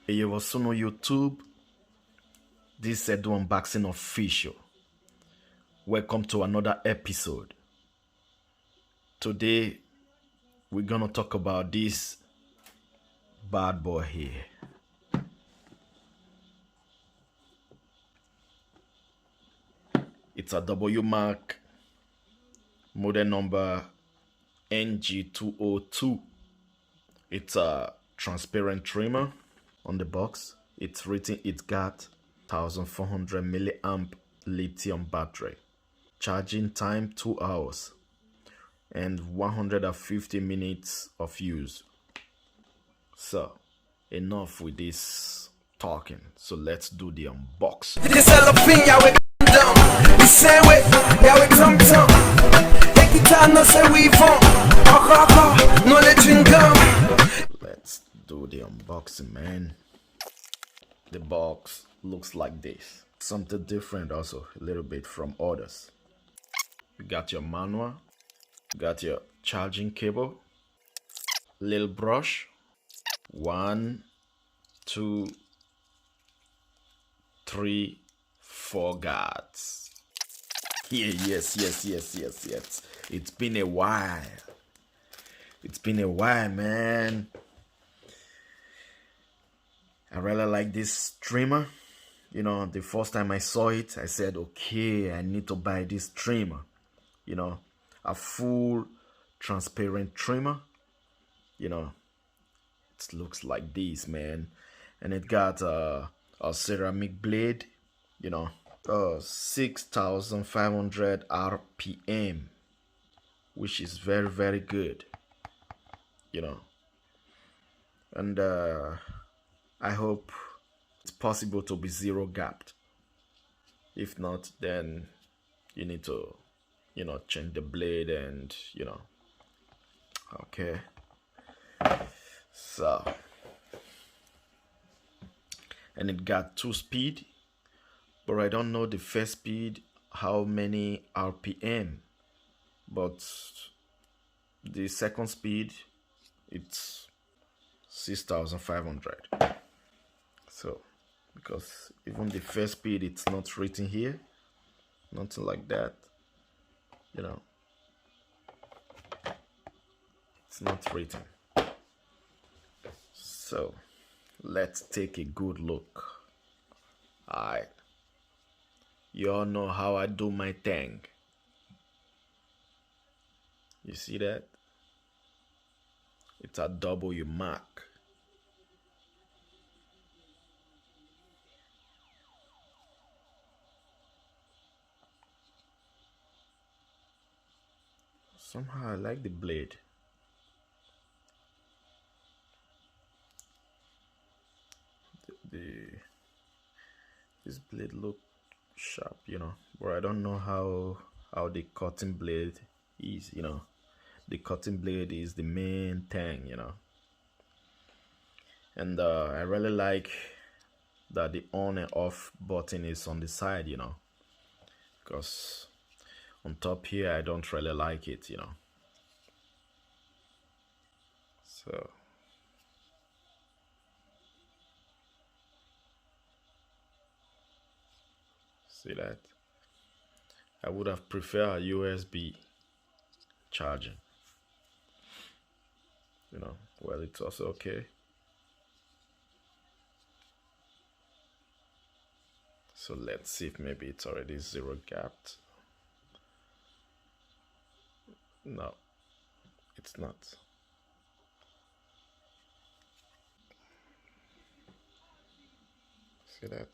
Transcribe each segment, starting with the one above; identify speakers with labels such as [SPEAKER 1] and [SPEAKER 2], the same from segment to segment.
[SPEAKER 1] Hey, what's on YouTube? This is Edu Unboxing Official. Welcome to another episode. Today, we're gonna talk about this bad boy here. It's a Wmark model number NG-202. It's a transparent trimmer. On the box, it's written it's got 1400 milliamp lithium battery, charging time 2 hours, and 150 minutes of use. So enough with this talking, so let's do the unboxing.
[SPEAKER 2] This jalapeno, we down. The same way, yeah, we tum tum. Take it time, no say we fun. No let drink gum.
[SPEAKER 1] Let's do the unboxing, man. The box looks like this. Something different also, a little bit from others. You got your manual, you got your charging cable, little brush, 1, 2, 3, 4 guards. Yeah, yes. It's been a while. It's been a while, man. I really like this trimmer. You know, the first time I saw it, I said, okay, I need to buy this trimmer. You know, a full transparent trimmer. You know, it looks like this, man. And it got a ceramic blade, you know, 6,500 RPM, which is very, very good, you know. And I hope it's possible to be zero gapped. If not, then you need to, you know, change the blade and, you know. Okay. So, and it got 2 speed, but I don't know the first speed, how many RPM, but the second speed, it's 6,500. So, because even the first speed, it's not written here, nothing like that, you know, it's not written. So let's take a good look. Alright, you all know how I do my thing. You see that? It's a Wmark. Somehow I like the blade. This blade look sharp, you know, but I don't know how the cutting blade is, you know. The cutting blade is the main thing, you know. And I really like that the on and off button is on the side, you know, because on top here I don't really like it, you know. So see that? I would have preferred a USB charging, you know. Well, it's also okay. So let's see if maybe it's already zero gapped. No, it's not. See that?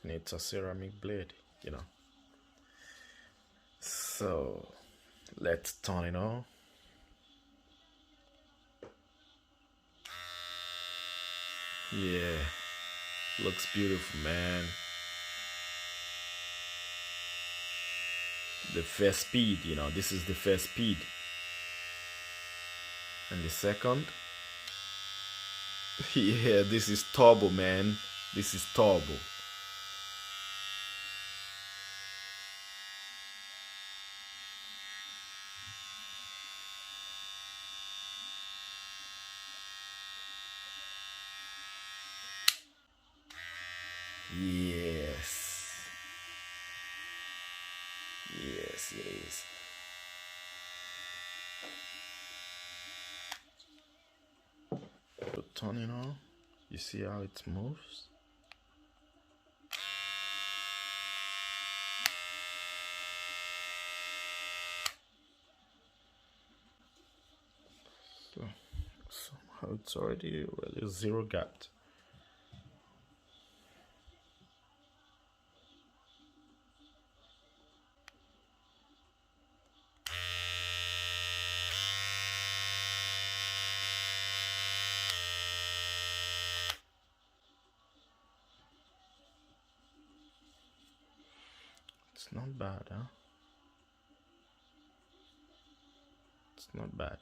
[SPEAKER 1] And it's a ceramic blade, you know. So let's turn it on. Yeah, looks beautiful, man. The first speed, you know, this is the first speed. And the second, yeah, this is turbo, man. This is turbo. Yes. Yes, it is. So turning on, you see how it moves? So somehow it's already really zero gap. It's not bad, huh? It's not bad.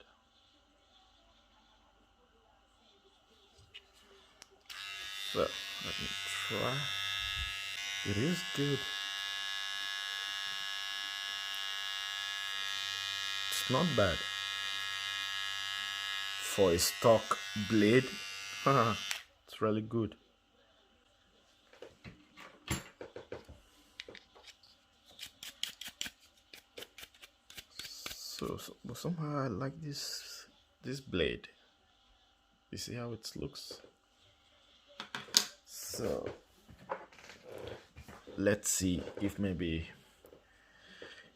[SPEAKER 1] So let me try. It is good. It's not bad for a stock blade. It's really good. So somehow I like this blade. You see how it looks? So let's see if maybe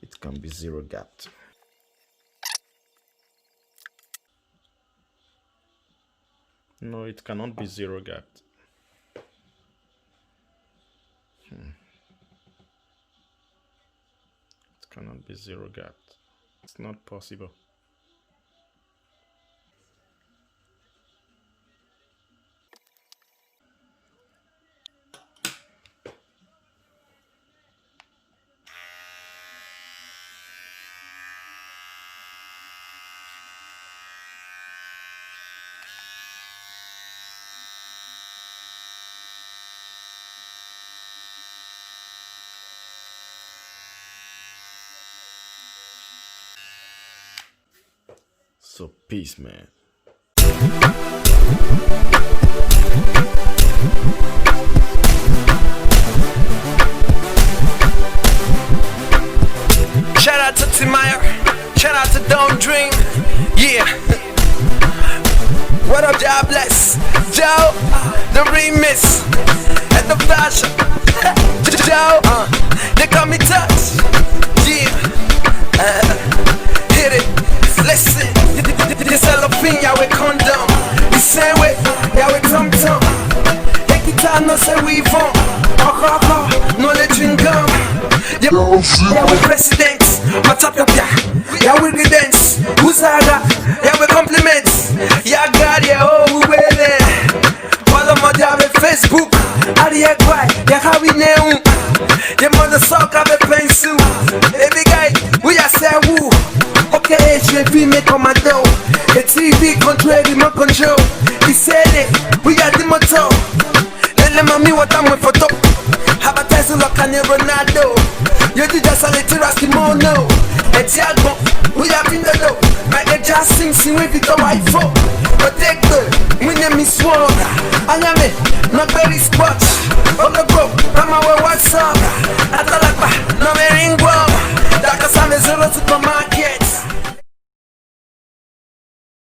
[SPEAKER 1] it can be zero gapped. No, it cannot be zero gapped. It cannot be zero gapped. It's not possible. So peace, man.
[SPEAKER 2] Shout out to Timaya, shout out to Don't Dream, yeah. What up, God bless, Joe, the remix, and the fashion, Joe, they call me Touch, yeah. Hit it, listen, this cellophane, yeah, we condom, the same way, yeah, we tum-tum, the guitar, no say we vont, no let you gum. Yeah, we presidents, Matapia, yeah, we the dance, Usaga, yeah, we compliments, yeah, God, yeah, oh, we wear there. Follow my job at Facebook, Aria Quai, yeah, how we know, yeah, mother sock, have a pencil, every guy, we are say woo, okay, HV, make on my dough, the TV control, remote control, he said it, we are the motor, let me what I'm with for top. Have a Tesla like a Ronaldo. You did just a little rascal mono. And Tiago, we have in the low. Michael Jackson, sing with it on my phone. But take the, my name is Swag. I am it, not very spot.